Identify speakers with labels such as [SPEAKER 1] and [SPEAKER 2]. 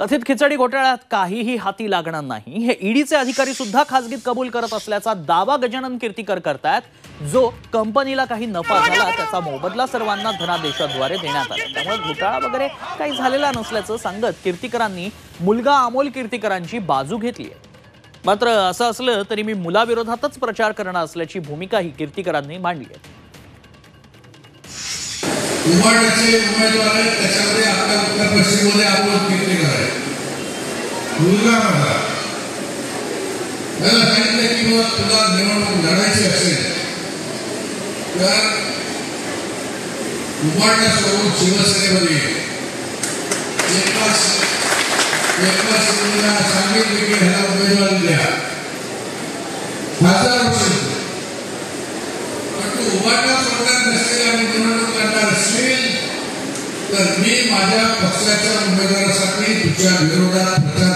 [SPEAKER 1] कथित खिचडी घोटाळ्यात काहीही हाती लागणार नाही हे ईडीचे अधिकारी सुद्धा खासगीत कबूल करत असल्याचा दावा गजानन कीर्तीकर करतायत। जो कंपनीला काही नफा झाला त्याचा मोबदला सर्वांना धनादेशाद्वारे देण्यात आला, त्यामुळे घोटाळा वगैरे काही झालेला नसल्याचं सांगत कीर्तीकरांनी मुलगा अमोल कीर्तीकरांची बाजू घेतली आहे। मात्र असं असलं तरी मी मुलाविरोधातच प्रचार करणार असल्याची भूमिकाही कीर्तीकरांनी मांडली आहे।
[SPEAKER 2] उमरचे उमेदवार आहेत, त्याच्यामध्ये आपल्या उत्तर पश्चिममध्ये अमोल कीर्तीकर आहे, मुलगा माझा। मला सांगितलं की मग तुला निवडणूक लढायची असेल तर उमरला सोडून शिवसेनेमध्ये एकच सांगितले की ह्याला उमेदवारी द्या, खासदार होईल। पण तू उमरला सोडणार नसेल आणि निवडणूक लढणार असेल तर मी माझ्या पक्षाच्या उमेदवारासाठी तुझ्या विरोधात प्रचार